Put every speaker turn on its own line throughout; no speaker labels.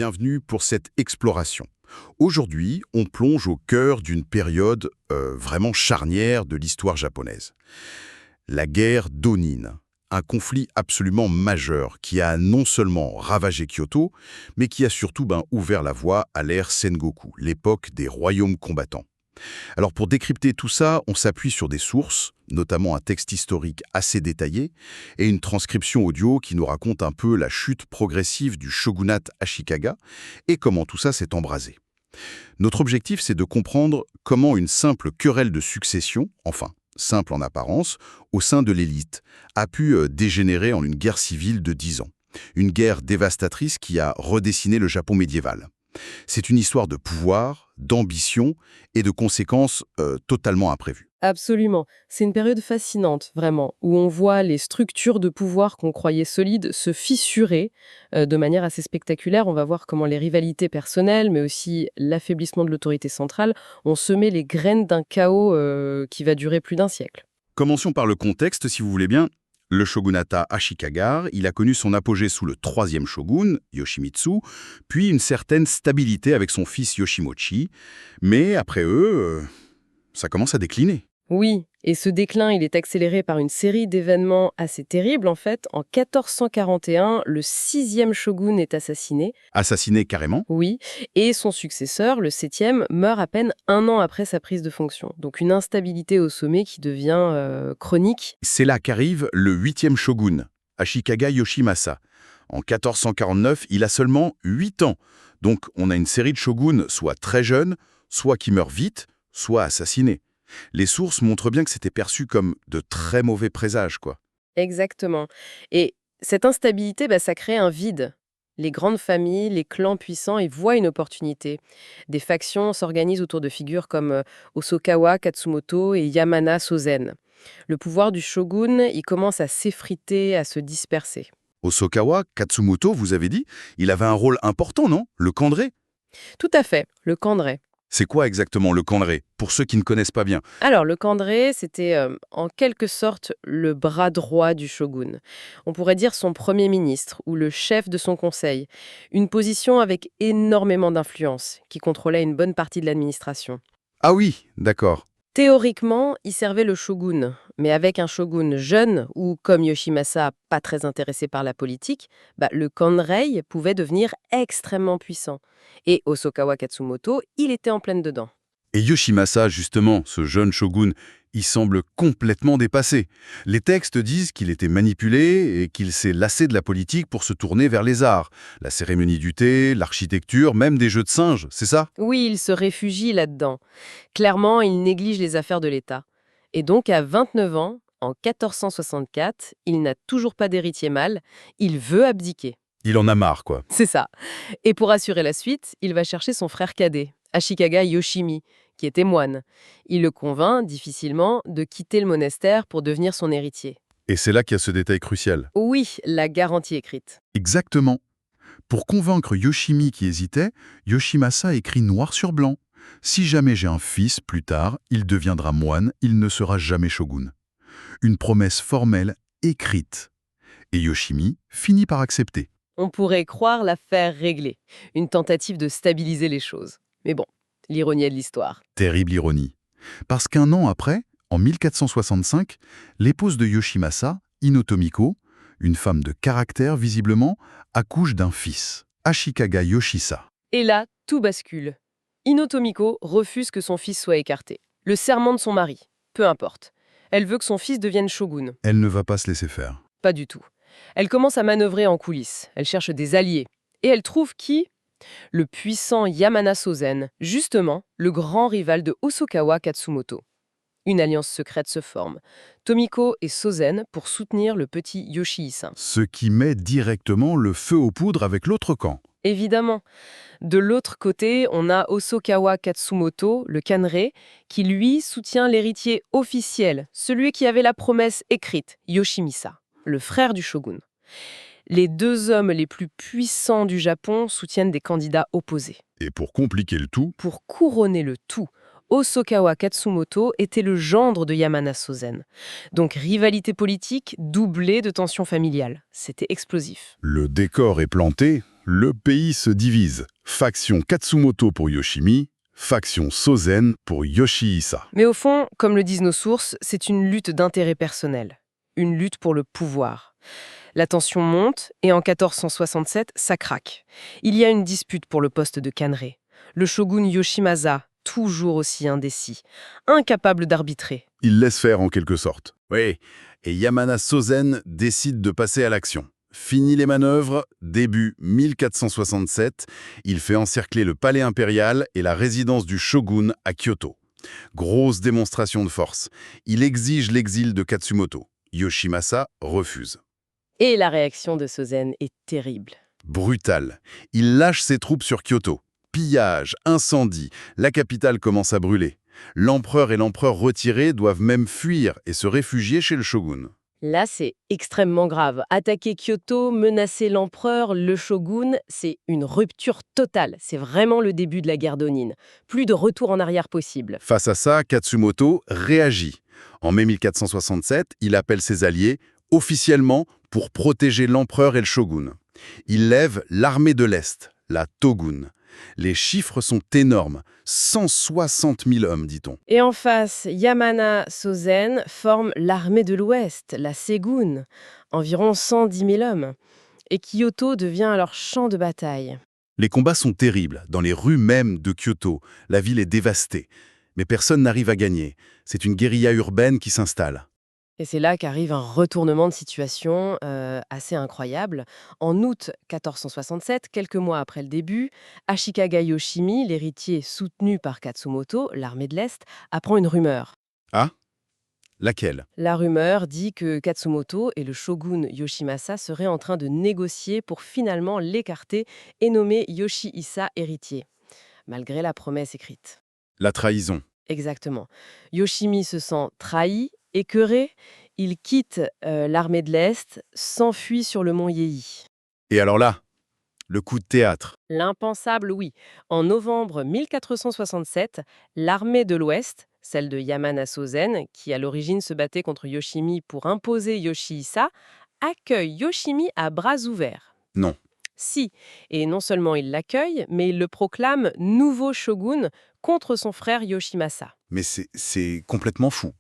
bienvenue pour cette exploration. Aujourd'hui, on plonge au cœur d'une période vraiment charnière de l'histoire japonaise. La guerre d'Onin, un conflit absolument majeur qui a non seulement ravagé Kyoto, mais qui a surtout ouvert la voie à l'ère Sengoku, l'époque des royaumes combattants. Alors pour décrypter tout ça, on s'appuie sur des sources, notamment un texte historique assez détaillé et une transcription audio qui nous raconte un peu la chute progressive du shogunat Ashikaga et comment tout ça s'est embrasé. Notre objectif, c'est de comprendre comment une simple querelle de succession, enfin simple en apparence, au sein de l'élite, a pu dégénérer en une guerre civile de 10 ans. Une guerre dévastatrice qui a redessiné le Japon médiéval. C'est une histoire de pouvoir, d'ambition et de conséquences totalement imprévues.
Absolument. C'est une période fascinante, vraiment, où on voit les structures de pouvoir qu'on croyait solides se fissurer de manière assez spectaculaire. On va voir comment les rivalités personnelles, mais aussi l'affaiblissement de l'autorité centrale, ont semé les graines d'un chaos qui va durer plus d'un siècle.
Commençons par le contexte, si vous voulez bien. Le shogunata Ashikaga, il a connu son apogée sous le troisième shogun, Yoshimitsu, puis une certaine stabilité avec son fils Yoshimochi. Mais après eux, ça commence à décliner.
Oui, et ce déclin, il est accéléré par une série d'événements assez terribles, en fait. En 1441, le sixième shogun est assassiné.
Assassiné carrément.
Oui, et son successeur, le septième, meurt à peine un an après sa prise de fonction. Donc une instabilité au sommet qui devient chronique.
C'est là qu'arrive le huitième shogun, Ashikaga Yoshimasa. En 1449, il a seulement 8 ans. Donc on a une série de shoguns soit très jeunes, soit qui meurent vite, soit assassinés. Les sources montrent bien que c'était perçu comme de très mauvais présages, quoi.
Exactement. Et cette instabilité, ça crée un vide. Les grandes familles, les clans puissants y voient une opportunité. Des factions s'organisent autour de figures comme Hosokawa Katsumoto et Yamana Sozen. Le pouvoir du shogun, il commence à s'effriter, à se disperser.
Hosokawa Katsumoto, vous avez dit, il avait un rôle important, non? Le Kandrei?
Tout à fait, le Kandrei.
C'est quoi exactement le Kandrei, pour ceux qui ne connaissent pas bien?
Alors, le Kandrei, c'était en quelque sorte le bras droit du shogun. On pourrait dire son premier ministre ou le chef de son conseil. Une position avec énormément d'influence, qui contrôlait une bonne partie de l'administration.
Ah oui, d'accord.
Théoriquement, il servait le shogun, mais avec un shogun jeune ou, comme Yoshimasa, pas très intéressé par la politique, le Kandrei pouvait devenir extrêmement puissant. Et Hosokawa Katsumoto, il était en pleine dedans.
Et Yoshimasa, justement, ce jeune shogun, il semble complètement dépassé. Les textes disent qu'il était manipulé et qu'il s'est lassé de la politique pour se tourner vers les arts. La cérémonie du thé, l'architecture, même des jeux de singes, c'est ça?
Oui, il se réfugie là-dedans. Clairement, il néglige les affaires de l'État. Et donc, à 29 ans, en 1464, il n'a toujours pas d'héritier mâle, il veut abdiquer.
Il en a marre, quoi.
C'est ça. Et pour assurer la suite, il va chercher son frère cadet, Ashikaga Yoshimi, qui était moine. Il le convainc, difficilement, de quitter le monastère pour devenir son héritier.
Et c'est là qu'il y a ce détail crucial.
Oui, la garantie écrite.
Exactement. Pour convaincre Yoshimi qui hésitait, Yoshimasa écrit noir sur blanc. Si jamais j'ai un fils, plus tard, il deviendra moine, il ne sera jamais shogun. Une promesse formelle, écrite. Et Yoshimi finit par accepter.
On pourrait croire l'affaire réglée, une tentative de stabiliser les choses. Mais bon, l'ironie de l'histoire.
Terrible ironie. Parce qu'un an après, en 1465, l'épouse de Yoshimasa, Inotomiko, une femme de caractère visiblement, accouche d'un fils, Ashikaga Yoshisa.
Et là, tout bascule. Inotomiko refuse que son fils soit écarté. Le serment de son mari, peu importe. Elle veut que son fils devienne shogun.
Elle ne va pas se laisser faire.
Pas du tout. Elle commence à manœuvrer en coulisses. Elle cherche des alliés. Et elle trouve qui? Le puissant Yamana Sozen, justement le grand rival de Hosokawa Katsumoto. Une alliance secrète se forme. Tomiko et Sozen pour soutenir le petit Yoshihisa.
Ce qui met directement le feu aux poudres avec l'autre camp.
Évidemment. De l'autre côté, on a Hosokawa Katsumoto, le Kanrei, qui lui soutient l'héritier officiel, celui qui avait la promesse écrite, Yoshimisa, le frère du shogun. Les deux hommes les plus puissants du Japon soutiennent des candidats opposés.
Et pour compliquer le tout,
Pour couronner le tout, Hosokawa Katsumoto était le gendre de Yamana Sozen. Donc rivalité politique doublée de tensions familiales. C'était explosif.
le décor est planté, Le pays se divise. Faction Katsumoto pour Yoshimi, faction Sozen pour Yoshihisa.
Mais au fond, comme le disent nos sources, c'est une lutte d'intérêt personnel, une lutte pour le pouvoir. La tension monte et en 1467, ça craque. Il y a une dispute pour le poste de Kanrei. Le shogun Yoshimasa, toujours aussi indécis, incapable d'arbitrer.
Il laisse faire en quelque sorte. Oui, et Yamana Sozen décide de passer à l'action. Fini les manœuvres, début 1467, il fait encercler le palais impérial et la résidence du shogun à Kyoto. Grosse démonstration de force. Il exige l'exil de Katsumoto. Yoshimasa refuse.
Et la réaction de Sozen est terrible.
Brutal. Il lâche ses troupes sur Kyoto. Pillage, incendie, la capitale commence à brûler. L'empereur et l'empereur retirés doivent même fuir et se réfugier chez le shogun.
Là, c'est extrêmement grave. Attaquer Kyoto, menacer l'empereur, le shogun, c'est une rupture totale. C'est vraiment le début de la guerre d'Onin. Plus de retour en arrière possible.
Face à ça, Katsumoto réagit. En mai 1467, il appelle ses alliés, officiellement, pour protéger l'empereur et le shogun. Il lève l'armée de l'Est, la Togun. Les chiffres sont énormes, 160 000 hommes, dit-on.
Et en face, Yamana Sozen forme l'armée de l'Ouest, la Segun, environ 110 000 hommes. Et Kyoto devient alors champ de bataille.
Les combats sont terribles, dans les rues même de Kyoto. La ville est dévastée. Mais personne n'arrive à gagner. C'est une guérilla urbaine qui s'installe.
Et c'est là qu'arrive un retournement de situation assez incroyable. En août 1467, quelques mois après le début, Ashikaga Yoshimi, l'héritier soutenu par Katsumoto, l'armée de l'Est, apprend une rumeur.
Ah? Laquelle?
La rumeur dit que Katsumoto et le shogun Yoshimasa seraient en train de négocier pour finalement l'écarter et nommer Yoshihisa héritier, malgré la promesse écrite.
La trahison.
Exactement. Yoshimi se sent trahi, écœuré, il quitte l'armée de l'Est, s'enfuit sur le mont Yei.
Et alors là, le coup de théâtre.
L'impensable, oui. En novembre 1467, l'armée de l'Ouest, celle de Yamana Sozen, qui à l'origine se battait contre Yoshimi pour imposer Yoshihisa, accueille Yoshimi à bras ouverts.
Non.
Si, et non seulement il l'accueille, mais il le proclame nouveau shogun contre son frère Yoshimasa.
Mais c'est complètement fou.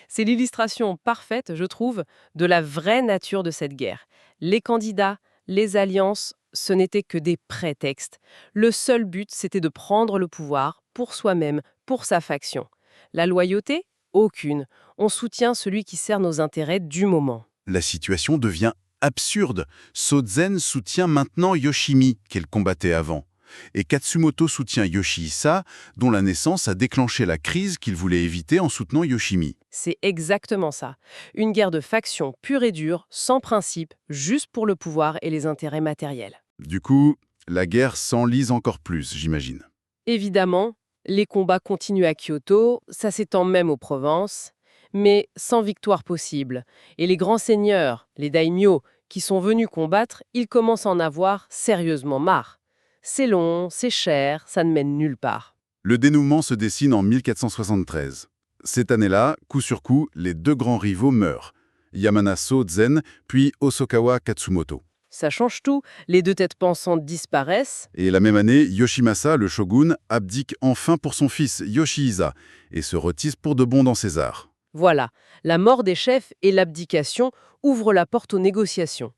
C'est l'illustration parfaite, je trouve, de la vraie nature de cette guerre. Les candidats, les alliances, ce n'étaient que des prétextes. Le seul but, c'était de prendre le pouvoir pour soi-même, pour sa faction. La loyauté? Aucune. On soutient celui qui sert nos intérêts du moment.
La situation devient absurde. Sozen soutient maintenant Yoshimi, qu'elle combattait avant. Et Katsumoto soutient Yoshihisa, dont la naissance a déclenché la crise qu'il voulait éviter en soutenant Yoshimi.
C'est exactement ça. Une guerre de factions pure et dure, sans principe, juste pour le pouvoir et les intérêts matériels.
Du coup, la guerre s'enlise encore plus, j'imagine.
Évidemment, les combats continuent à Kyoto, ça s'étend même aux Provences, mais sans victoire possible. Et les grands seigneurs, les daimyo, qui sont venus combattre, ils commencent à en avoir sérieusement marre. C'est long, c'est cher, ça ne mène nulle part.
Le dénouement se dessine en 1473. Cette année-là, coup sur coup, les deux grands rivaux meurent. Yamana Sozen, puis Hosokawa Katsumoto.
Ça change tout, les deux têtes pensantes disparaissent.
Et la même année, Yoshimasa, le shogun, abdique enfin pour son fils Yoshihisa et se retisse pour de bon dans ses arts.
Voilà, la mort des chefs et l'abdication ouvrent la porte aux négociations.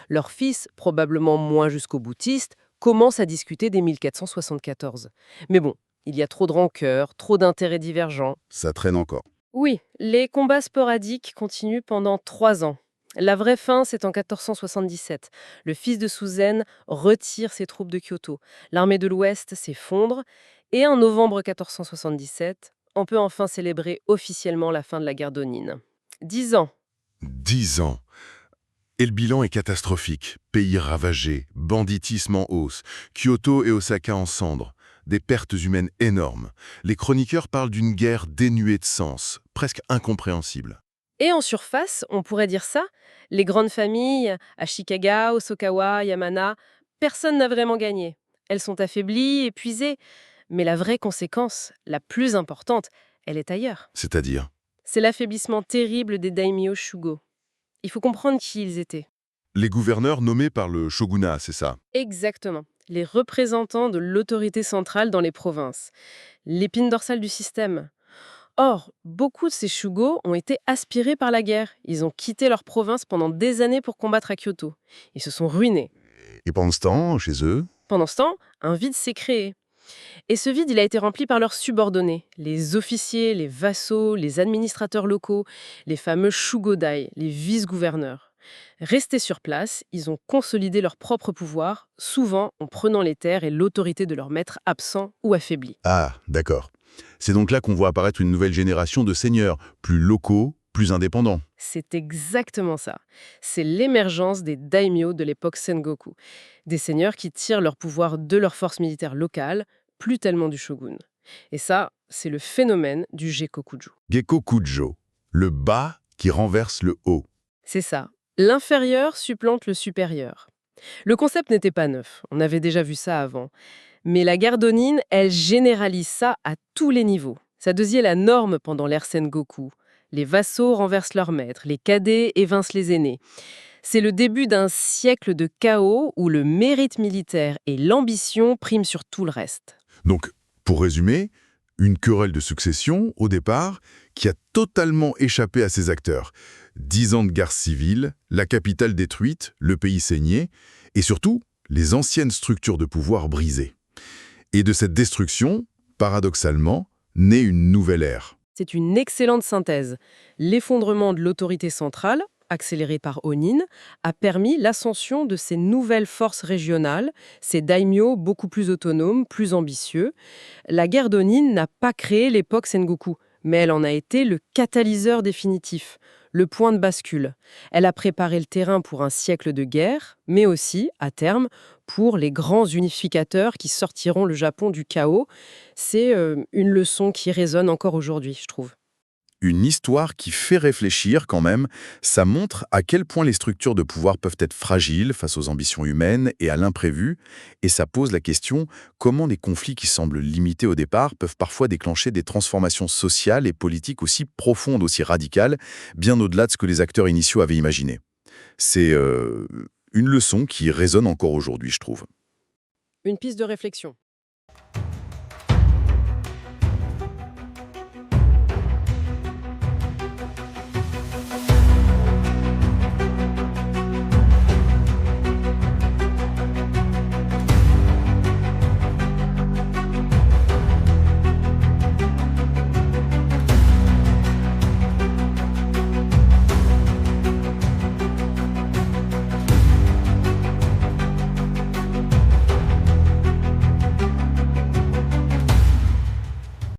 Leur fils, probablement moins jusqu'au boutiste, commence à discuter dès 1474. Mais bon, il y a trop de rancœur, trop d'intérêts divergents.
Ça traîne encore.
Oui, les combats sporadiques continuent pendant 3 ans. La vraie fin, c'est en 1477. Le fils de Suzen retire ses troupes de Kyoto. L'armée de l'Ouest s'effondre. Et en novembre 1477, on peut enfin célébrer officiellement la fin de la guerre d'Onin. 10 ans.
10 ans. Et le bilan est catastrophique. Pays ravagé, banditisme en hausse, Kyoto et Osaka en cendres, des pertes humaines énormes. Les chroniqueurs parlent d'une guerre dénuée de sens, presque incompréhensible.
Et en surface, on pourrait dire ça, les grandes familles, Ashikaga, Hosokawa, Yamana, personne n'a vraiment gagné. Elles sont affaiblies, épuisées. Mais la vraie conséquence, la plus importante, elle est ailleurs.
C'est-à-dire?
C'est l'affaiblissement terrible des daimyo Shugo. Il faut comprendre qui ils étaient.
Les gouverneurs nommés par le shogunat, c'est ça?
Exactement. Les représentants de l'autorité centrale dans les provinces. L'épine dorsale du système. Or, beaucoup de ces shugos ont été aspirés par la guerre. Ils ont quitté leur province pendant des années pour combattre à Kyoto. Ils se sont ruinés.
Et pendant ce temps, chez eux?
Pendant ce temps, un vide s'est créé. Et ce vide, il a été rempli par leurs subordonnés, les officiers, les vassaux, les administrateurs locaux, les fameux shugodai, les vice-gouverneurs. Restés sur place, ils ont consolidé leur propre pouvoir, souvent en prenant les terres et l'autorité de leurs maîtres absents ou affaiblis.
Ah, d'accord. C'est donc là qu'on voit apparaître une nouvelle génération de seigneurs, plus locaux, plus indépendants.
C'est exactement ça. C'est l'émergence des daimyo de l'époque Sengoku, des seigneurs qui tirent leur pouvoir de leurs forces militaires locales, plus tellement du shogun. Et ça, c'est le phénomène du Gekokuju.
Gekkokujo, le bas qui renverse le haut.
C'est ça. L'inférieur supplante le supérieur. Le concept n'était pas neuf, on avait déjà vu ça avant. Mais la guerre d'Onin, elle généralise ça à tous les niveaux. Ça devient la norme pendant l'ère Sengoku. Les vassaux renversent leurs maîtres, les cadets évincent les aînés. C'est le début d'un siècle de chaos où le mérite militaire et l'ambition priment sur tout le reste.
Donc, pour résumer, une querelle de succession, au départ, qui a totalement échappé à ses acteurs. 10 ans de guerre civile, la capitale détruite, le pays saigné, et surtout, les anciennes structures de pouvoir brisées. Et de cette destruction, paradoxalement, naît une nouvelle ère.
C'est une excellente synthèse. L'effondrement de l'autorité centrale, accéléré par Onin, a permis l'ascension de ces nouvelles forces régionales, ces daimyo beaucoup plus autonomes, plus ambitieux. La guerre d'Onin n'a pas créé l'époque Sengoku, mais elle en a été le catalyseur définitif, le point de bascule. Elle a préparé le terrain pour un siècle de guerre, mais aussi, à terme, pour les grands unificateurs qui sortiront le Japon du chaos. C'est une leçon qui résonne encore aujourd'hui, je trouve.
Une histoire qui fait réfléchir quand même, ça montre à quel point les structures de pouvoir peuvent être fragiles face aux ambitions humaines et à l'imprévu, et ça pose la question comment les conflits qui semblent limités au départ peuvent parfois déclencher des transformations sociales et politiques aussi profondes, aussi radicales, bien au-delà de ce que les acteurs initiaux avaient imaginé. C'est une leçon qui résonne encore aujourd'hui, je trouve.
Une piste de réflexion.